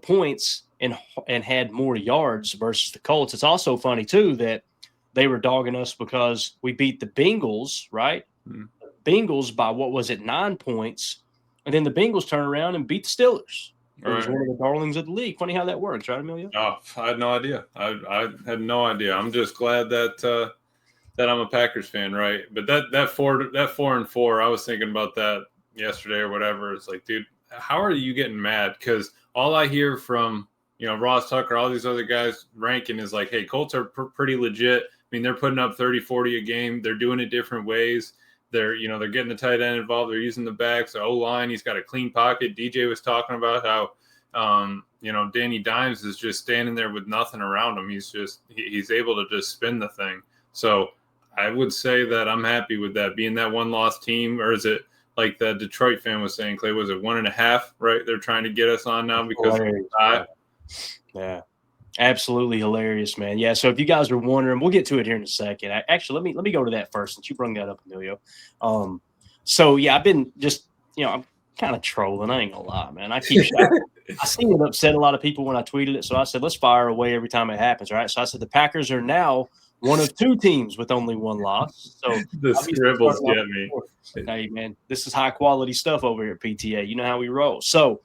points and had more yards versus the Colts. It's also funny too that they were dogging us because we beat the Bengals, right? Mm-hmm. Bengals by what was it, 9 points, and then the Bengals turn around and beat the Steelers. It was one of the darlings of the league. Funny how that works, right, Emilio? Oh, I had no idea. I had no idea. I'm just glad that that I'm a Packers fan, right? But that 4-4, I was thinking about that yesterday or whatever. It's like, dude, how are you getting mad? Because all I hear from Ross Tucker, all these other guys ranking is like, hey, Colts are pretty legit. I mean, they're putting up 30, 40 a game. They're doing it different ways. They're getting the tight end involved. They're using the backs. The O-line, he's got a clean pocket. DJ was talking about how Danny Dimes is just standing there with nothing around him. He's able to just spin the thing. So I would say that I'm happy with that being that one-loss team. Or is it like the Detroit fan was saying, Clay, was it 1.5, right? They're trying to get us on now because yeah. Absolutely hilarious, man. Yeah, so if you guys are wondering, we'll get to it here in a second. Actually, let me go to that first since you brought that up, Emilio. So yeah, I've been just I'm kind of trolling. I ain't gonna lie, man. I keep I seen it upset a lot of people when I tweeted it, so I said let's fire away every time it happens, right? So I said the Packers are now one of 2 teams with only 1 loss. So the scribbles get me. Hey man, this is high quality stuff over here at PTA. You know how we roll. So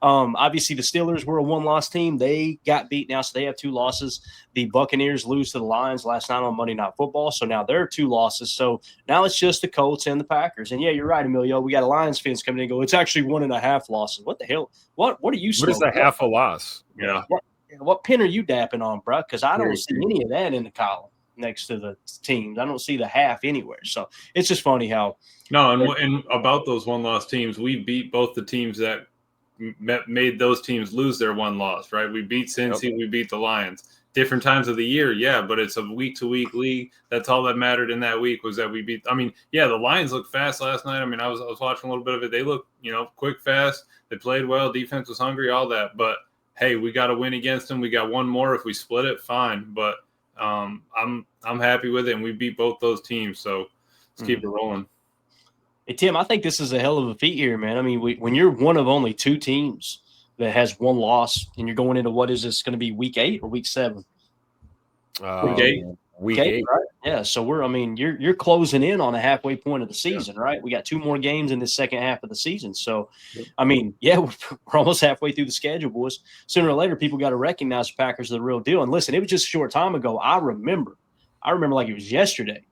obviously, the Steelers were a 1-loss team. They got beat now, so they have 2 losses. The Buccaneers lose to the Lions last night on Monday Night Football, so now they're 2 losses. So now it's just the Colts and the Packers. And yeah, you're right, Emilio. We got a Lions fans coming in and go, it's actually 1.5 losses. What the hell? What are you smoking? What is a half a loss? Yeah. What pen are you dapping on, bro? Because I don't see any of that in the column next to the teams. I don't see the half anywhere. So it's just funny how. No, and about those 1-loss teams, we beat both the teams that made those teams lose their 1 loss, right? We beat Cincy, we beat the Lions. Different times of the year, yeah, but it's a week-to-week league. That's all that mattered in that week was that we beat. I mean, yeah, the Lions looked fast last night. I mean, I was watching a little bit of it. They looked, quick, fast. They played well. Defense was hungry, all that. But hey, we got to win against them. We got 1 more. If we split it, fine. But I'm happy with it, and we beat both those teams. So let's keep it rolling. Hey, Tim, I think this is a hell of a feat here, man. I mean, when you're one of only 2 teams that has 1 loss and you're going into what is this going to be week 8 or week 7? Week 8. Week 8. Right? Yeah. So you're closing in on the halfway point of the season, right? We got 2 more games in the second half of the season. So, I mean, yeah, we're almost halfway through the schedule, boys. Sooner or later, people got to recognize the Packers are the real deal. And listen, it was just a short time ago. I remember like it was yesterday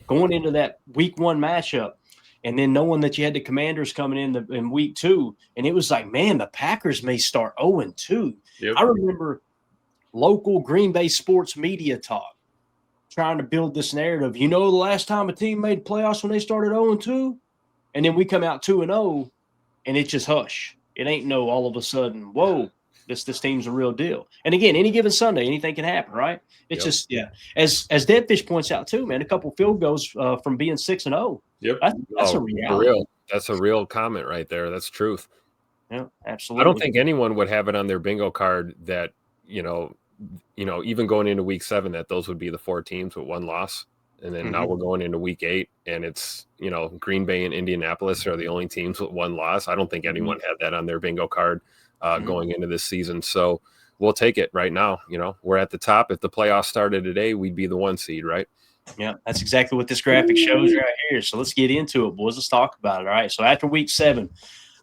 going into that week 1 matchup. And then knowing that you had the Commanders coming in week 2, and it was like, man, the Packers may start 0-2. Yep. I remember local Green Bay sports media talk trying to build this narrative. The last time a team made playoffs when they started 0-2, and then we come out 2-0, and it's just hush. It ain't no all of a sudden, whoa, this team's a real deal. And again, any given Sunday, anything can happen, right? It's just As Deadfish points out too, man, a couple field goals from being 6-0. Yep, that's a reality. That's a real comment right there. That's truth. Yeah, absolutely. I don't think anyone would have it on their bingo card that even going into week 7 that those would be the 4 teams with 1 loss, and then now we're going into week 8 and it's Green Bay and Indianapolis are the only teams with 1 loss. I don't think anyone had that on their bingo card going into this season. So we'll take it right now. We're at the top. If the playoffs started today, we'd be the 1 seed, right? Yeah, that's exactly what this graphic shows right here. So let's get into it, boys. Let's talk about it. All right. So after week 7,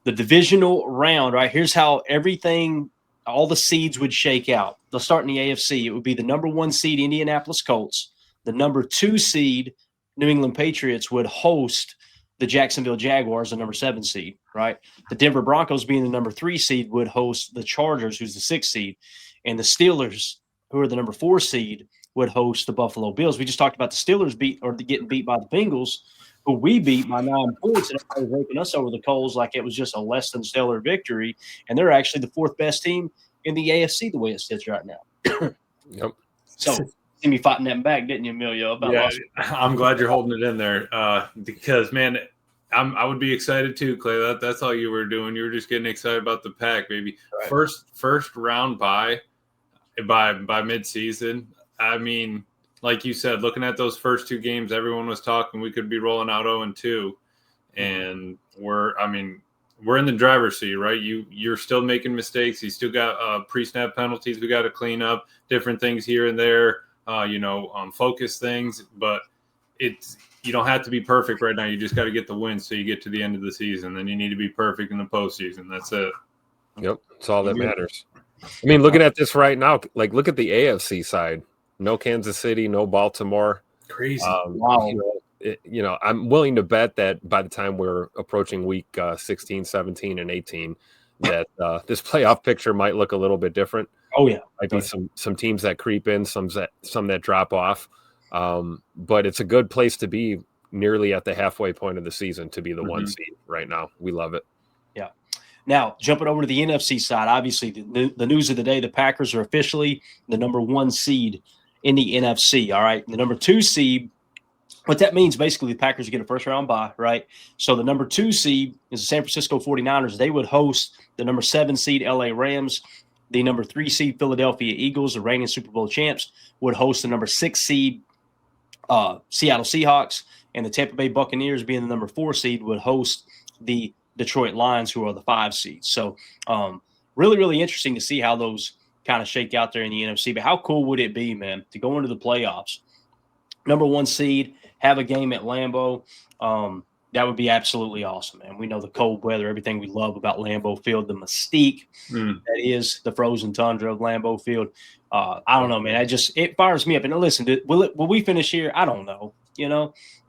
the divisional round, right? Here's how everything, all the seeds would shake out. They'll start in the AFC. It would be the number 1 seed, Indianapolis Colts. The number 2 seed, New England Patriots, would host the Jacksonville Jaguars, the number 7 seed, right? The Denver Broncos, being the number 3 seed, would host the Chargers, who's the 6th seed. And the Steelers, who are the number 4 seed, would host the Buffalo Bills. We just talked about the Steelers getting beat by the Bengals, who we beat by 9 points, and everybody's raking us over the coals like it was just a less than stellar victory. And they're actually the 4th best team in the AFC the way it sits right now. Yep. So see me fighting that back, didn't you, Emilio? I'm glad you're holding it in there because, man, I would be excited too, Clay. That's all you were doing. You were just getting excited about the pack, baby. Right. First round by midseason. I mean, like you said, looking at those first 2 games, everyone was talking we could be rolling out 0-2, and we're we're in the driver's seat, right? You're still making mistakes. You still got pre-snap penalties we got to clean up, different things here and there, focus things. But you don't have to be perfect right now. You just got to get the win so you get to the end of the season. Then you need to be perfect in the postseason. That's it. Yep, that's all that matters. I mean, looking at this right now, like look at the AFC side. No Kansas City, no Baltimore. Crazy. Wow. I'm willing to bet that by the time we're approaching week 16, 17, and 18, that this playoff picture might look a little bit different. Oh, yeah. Might be some teams that creep in, some that drop off. But it's a good place to be nearly at the halfway point of the season to be the one seed right now. We love it. Yeah. Now, jumping over to the NFC side, obviously the news of the day, the Packers are officially the number 1 seed in the NFC. All right. The number 2 seed, what that means, basically, the Packers get a first-round bye, right? So the number 2 seed is the San Francisco 49ers. They would host the number 7 seed LA Rams. The number 3 seed Philadelphia Eagles, the reigning Super Bowl champs, would host the number 6 seed Seattle Seahawks. And the Tampa Bay Buccaneers, being the number 4 seed, would host the Detroit Lions, who are the 5 seeds. So really, really interesting to see how those kind of shake out there in the NFC. But how cool would it be, man, to go into the playoffs, number 1 seed, have a game at Lambeau? That would be absolutely awesome, man. We know the cold weather, everything we love about Lambeau Field, the mystique that is the frozen tundra of Lambeau Field. I don't know, man. It fires me up. And listen, will we finish here? I don't know.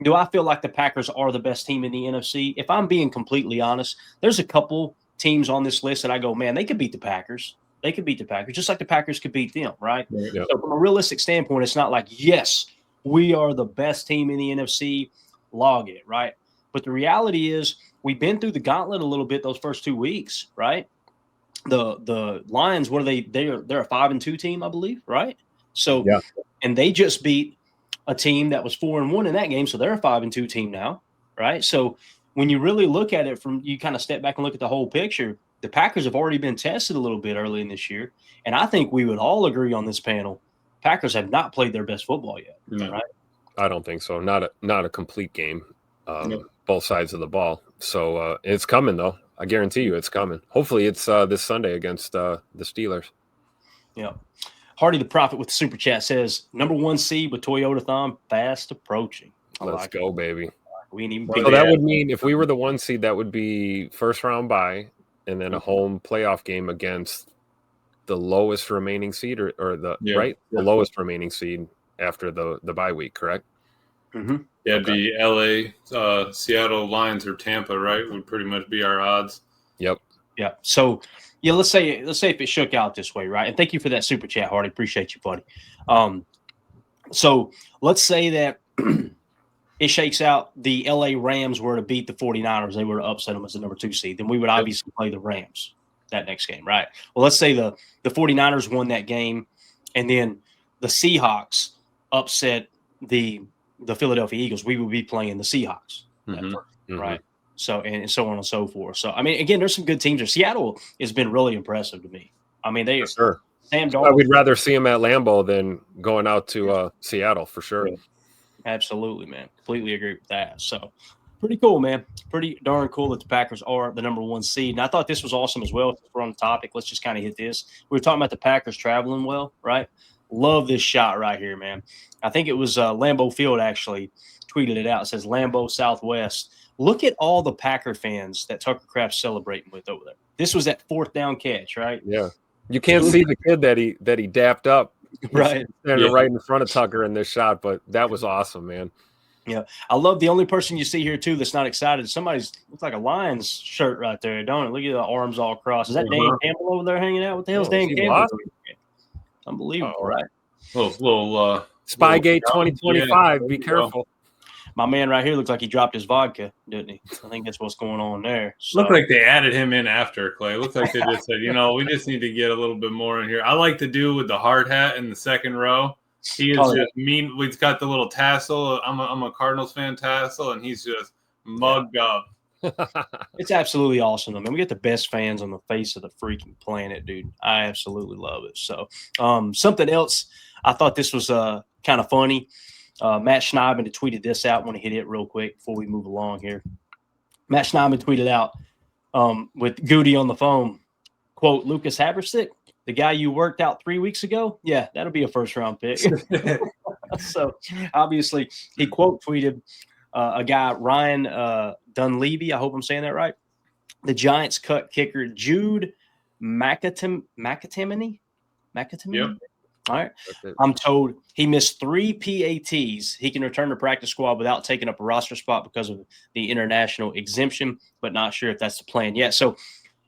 Do I feel like the Packers are the best team in the NFC? If I'm being completely honest, there's a couple teams on this list that I go, man, they could beat the Packers. They could beat the Packers, just like the Packers could beat them, right? Yep. So from a realistic standpoint, it's not like, yes, we are the best team in the NFC, log it, right? But the reality is we've been through the gauntlet a little bit those first 2 weeks, right? The Lions, what are they? They're a 5-2 team, I believe, right? So, yeah. And they just beat a team that was 4-1 in that game, so they're a 5-2 team now, right? So when you really look at it you kind of step back and look at the whole picture, the Packers have already been tested a little bit early in this year, and I think we would all agree on this panel, Packers have not played their best football yet, right? I don't think so. Not a complete game, both sides of the ball. So it's coming, though. I guarantee you it's coming. Hopefully it's this Sunday against the Steelers. Yeah. Hardy the Prophet with the Super Chat says, number 1 seed with Toyota-thon fast approaching. Let's go, baby. We ain't even so that would mean if we were the 1 seed, that would be first round bye and then a home playoff game against the lowest remaining seed or the lowest remaining seed after the bye week, correct? Yeah, it'd be LA, Seattle Lions or Tampa, right? Would pretty much be our odds. Yep. Yeah. So let's say if it shook out this way, right? And thank you for that Super Chat, Hardy. Appreciate you, buddy. So let's say that it shakes out, the LA Rams were to beat the 49ers, they were to upset them as the number 2 seed, then we would obviously play the Rams that next game, right? Well, let's say the 49ers won that game, and then the Seahawks upset the Philadelphia Eagles, we would be playing the Seahawks, right? So and so on and so forth. So I mean, again, there's some good teams there. Seattle has been really impressive to me. I mean, they sure. Sam Darnold. We'd rather see him at Lambeau than going out to Seattle for sure. Yeah. Absolutely, man. Completely agree with that. So pretty cool, man. Pretty darn cool that the Packers are the number 1 seed. And I thought this was awesome as well. If we're on the topic, let's just kind of hit this. We were talking about the Packers traveling well, right? Love this shot right here, man. I think it was Lambeau Field actually tweeted it out. It says Lambeau Southwest. Look at all the Packer fans that Tucker Kraft's celebrating with over there. This was that 4th down catch, right? Yeah. You can't see the kid that he dapped up. Right. Standing right in front of Tucker in this shot, but that was awesome, man. Yeah. I love the only person you see here, too, that's not excited. Somebody's looks like a Lions shirt right there, don't it? Look at the arms all crossed. Is that Dan Campbell over there hanging out? What the hell's Dan Campbell doing? Unbelievable, right? Little Spygate 2025. Be careful. My man right here looks like he dropped his vodka, didn't he? I think that's what's going on there. So. Looked like they added him in after, Clay. Looked like they just said, we just need to get a little bit more in here. I like the dude with the hard hat in the second row. He is just mean. He's got the little tassel. I'm a Cardinals fan tassel, and he's just mugged up. It's absolutely awesome. I mean, we get the best fans on the face of the freaking planet, dude. I absolutely love it. So something else, I thought this was kind of funny. Matt Schneidman tweeted this out. I want to hit it real quick before we move along here. Matt Schneidman tweeted out, with Goody on the phone. Quote, Lucas Habersick, the guy you worked out 3 weeks ago. Yeah, that'll be a first-round pick. So obviously he quote tweeted a guy, Ryan Dunleavy. I hope I'm saying that right. The Giants cut kicker Jude McAtimony. Yep. All right. I'm told he missed 3 PATs. He can return to practice squad without taking up a roster spot because of the international exemption, but not sure if that's the plan yet. So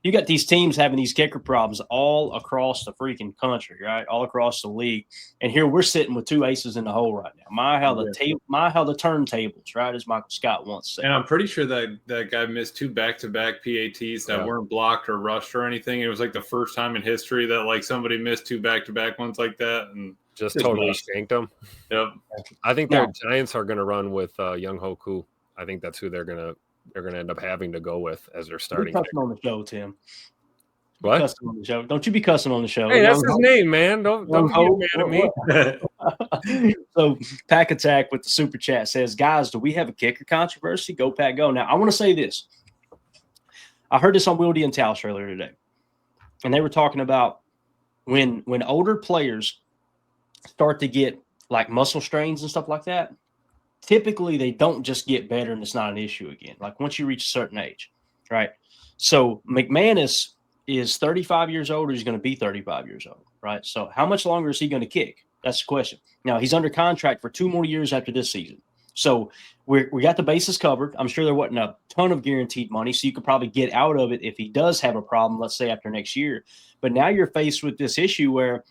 you got these teams having these kicker problems all across the freaking country, right? All across the league. And here we're sitting with 2 aces in the hole right now. My how the turntables, right? As Michael Scott once said. And I'm pretty sure that guy missed 2 back-to-back PATs that weren't blocked or rushed or anything. It was like the first time in history that like somebody missed 2 back-to-back ones like that and just totally shanked them. Yep. I think their Giants are going to run with Young Ho Koo. I think that's who they're going to end up having to go with as their starting kicker. On the show, Tim. What? On the show. Don't you be cussing on the show. Hey, that's his name, man. Don't be mad at me. So Pack Attack with the super chat says, guys, do we have a kicker controversy? Go Pack go. Now I want to say this. I heard this on Wildy and Tausch earlier today. And they were talking about when older players start to get like muscle strains and stuff like that, typically they don't just get better and it's not an issue again. Like once you reach a certain age, right? So McManus is 35 years old or he's going to be 35 years old, right? So how much longer is he going to kick? That's the question. Now, he's under contract for 2 more years after this season. So we got the bases covered. I'm sure there wasn't a ton of guaranteed money, so you could probably get out of it if he does have a problem, let's say after next year. But now you're faced with this issue where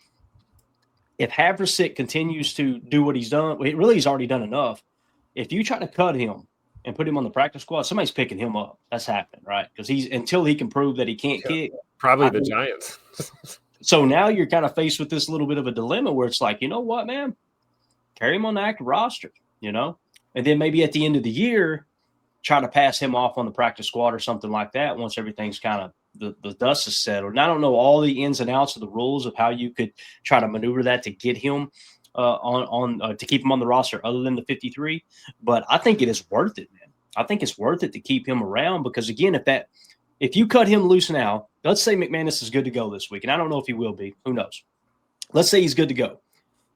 if Haversick continues to do what he's done, he's already done enough. If you try to cut him and put him on the practice squad, somebody's picking him up. That's happening, right? Because until he can prove that he can't kick. Probably the Giants. So now you're kind of faced with this little bit of a dilemma where it's like, you know what, man? Carry him on the active roster, you know? And then maybe at the end of the year, try to pass him off on the practice squad or something like that once everything's kind of the dust is settled. And I don't know all the ins and outs of the rules of how you could try to maneuver that to get him to keep him on the roster other than the 53. But I think it is worth it, man. I think it's worth it to keep him around because, again, if you cut him loose now, let's say McManus is good to go this week, and I don't know if he will be. Who knows? Let's say he's good to go.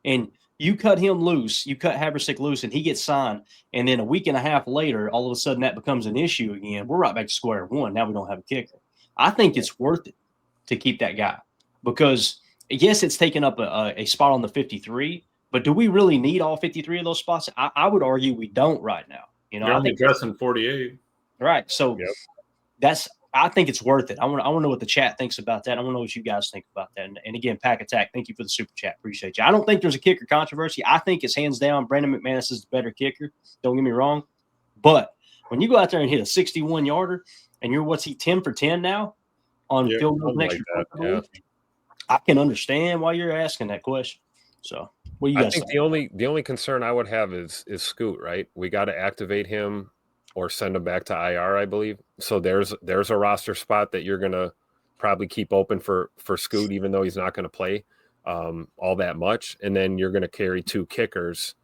And you cut him loose, you cut Haversick loose, and he gets signed, and then a week and a half later, all of a sudden that becomes an issue again. We're right back to square one. Now we don't have a kicker. I think it's worth it to keep that guy because, yes, it's taken up a spot on the 53, but do we really need all 53 of those spots? I would argue we don't right now. You know, you're only dressing 48. Right. So I think it's worth it. I want to know what the chat thinks about that. I want to know what you guys think about that. And again, Pack Attack, thank you for the super chat. Appreciate you. I don't think there's a kicker controversy. I think it's hands down Brandon McManus is the better kicker. Don't get me wrong. But when you go out there and hit a 61-yarder and you're 10 for 10 now on field goals next year, I can understand why you're asking that question. So what do you guys think? The only concern I would have is Scoot, right? We got to activate him or send him back to IR, I believe. So there's a roster spot that you're going to probably keep open for Scoot, even though he's not going to play all that much. And then you're going to carry 2 kickers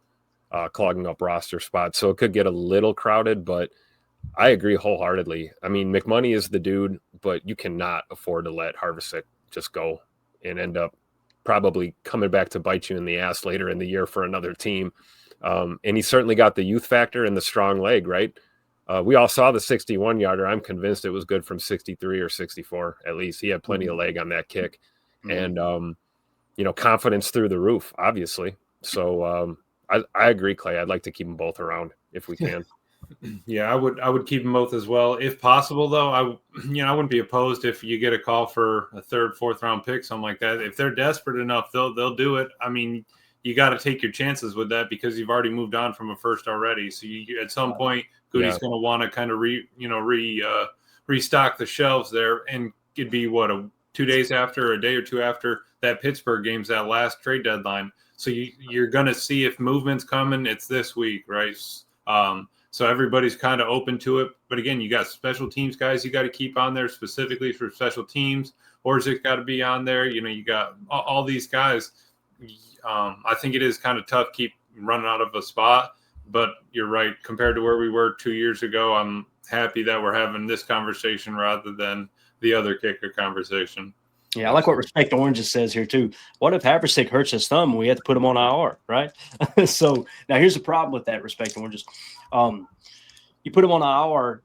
clogging up roster spots. So it could get a little crowded, but I agree wholeheartedly. I mean, McMoney is the dude, but you cannot afford to let Haversick just go and end up probably coming back to bite you in the ass later in the year for another team. And he certainly got the youth factor and the strong leg, right? We all saw the 61-yarder. I'm convinced it was good from 63 or 64. At least he had plenty of leg on that kick, and confidence through the roof, obviously. So I agree, Clay. I'd like to keep them both around if we can. Yeah, I would keep them both as well if possible. Though I wouldn't be opposed if you get a call for a 3rd, 4th round pick, something like that. If they're desperate enough, they'll do it. I mean, you got to take your chances with that because you've already moved on from a first already. So you at some point, Goody's going to want to kind of restock the shelves there, and it'd be 2 days after, a day or two after that Pittsburgh game's that last trade deadline. So you're going to see if movement's coming. It's this week, right? So everybody's kind of open to it. But again, you got special teams guys you got to keep on there specifically for special teams. Or is it got to be on there? You got all these guys. I think it is kind of tough keep running out of a spot. But you're right. Compared to where we were 2 years ago, happy that we're having this conversation rather than the other kicker conversation. Yeah, I like what Respect Oranges says here too. What if Haversick hurts his thumb and we have to put him on IR, right? So now here's the problem with that, Respect Oranges. You put him on IR,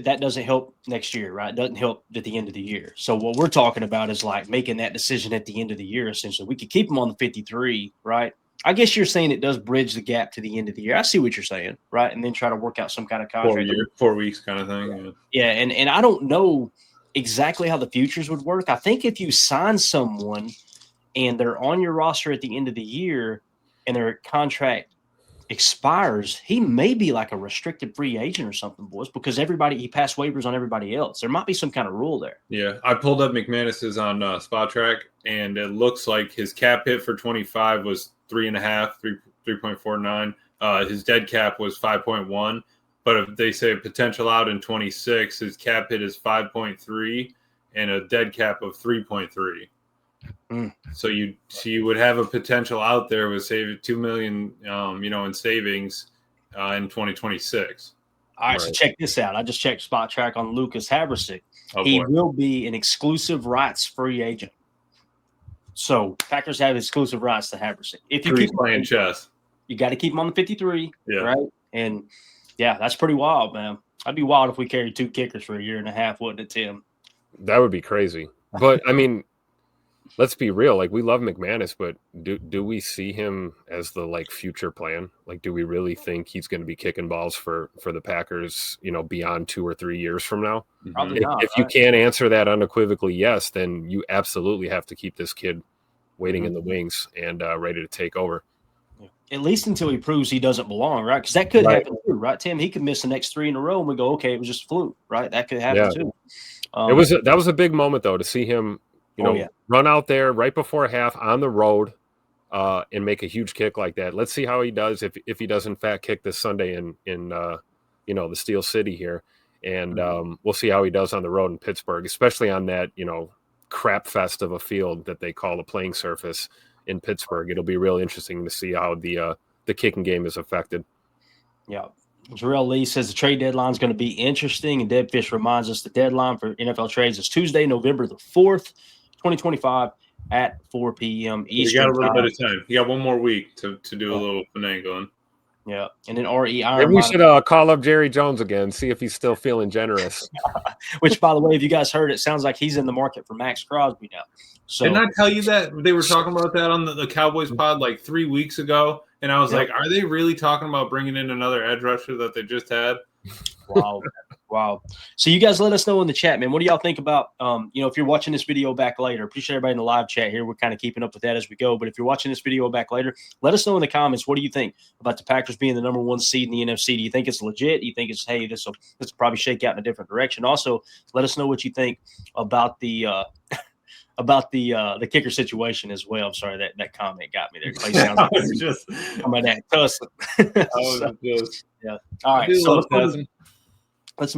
that doesn't help next year, right? It doesn't help at the end of the year. So what we're talking about is like making that decision at the end of the year, essentially. We could keep him on the 53, right? I guess you're saying it does bridge the gap to the end of the year. I see what you're saying, right? And then try to work out some kind of contract. 4 weeks kind of thing. Yeah, and I don't know exactly how the futures would work. I think if you sign someone and they're on your roster at the end of the year and their contract expires, he may be like a restricted free agent or something, boys, because he passed waivers on everybody else. There might be some kind of rule there. Yeah, I pulled up McManus's on Spot Track, and it looks like his cap hit for 25 was 3.49. His dead cap was 5.1. But if they say potential out in 26, his cap hit is 5.3 and a dead cap of 3.3. So you would have a potential out there with save $2 million, in savings in 2026. All right, so check this out. I just checked Spot Track on Lucas Haversick. He will be an exclusive rights free agent. So Packers have exclusive rights to Haversick. If you keep playing chess, you got to keep him on the 53, right? And yeah, that's pretty wild, man. I'd be wild if we carried 2 kickers for a year and a half, wouldn't it, Tim? That would be crazy. But I mean, let's be real. Like, we love McManus, but do we see him as the future plan? Like, do we really think he's going to be kicking balls for the Packers, beyond 2 or 3 years from now? Probably not. If you can't answer that unequivocally yes, then you absolutely have to keep this kid waiting in the wings and ready to take over. At least until he proves he doesn't belong, right? Because that could happen too, right, Tim? He could miss the next 3 in a row, and we go, okay, it was just a fluke, right? That could happen too. That was a big moment though to see him, run out there right before half on the road, and make a huge kick like that. Let's see how he does if he does in fact kick this Sunday in the Steel City here, and we'll see how he does on the road in Pittsburgh, especially on that crap fest of a field that they call a playing surface in Pittsburgh. It'll be real interesting to see how the kicking game is affected. Yeah. Jarrell Lee says the trade deadline is going to be interesting, and Debfish reminds us the deadline for NFL trades is Tuesday, November the 4th, 2025 at 4 p.m. Eastern. You got a little bit of time. You got one more week to do a little finagling. Yeah, and then RE Iron. Maybe we should call up Jerry Jones again, see if he's still feeling generous. Which, by the way, if you guys heard, it sounds like he's in the market for Max Crosby now. So, didn't I tell you that they were talking about that on the Cowboys pod like 3 weeks ago? And I was like, are they really talking about bringing in another edge rusher that they just had? Wow. Wow. So you guys let us know in the chat, man. What do y'all think about, if you're watching this video back later, appreciate everybody in the live chat here. We're kind of keeping up with that as we go. But if you're watching this video back later, let us know in the comments. What do you think about the Packers being the number 1 seed in the NFC? Do you think it's legit? Do you think it's, hey, this will probably shake out in a different direction? Also, let us know what you think about the kicker situation as well. I'm sorry, that comment got me there. Clay sounds like just coming at us. All right. So let's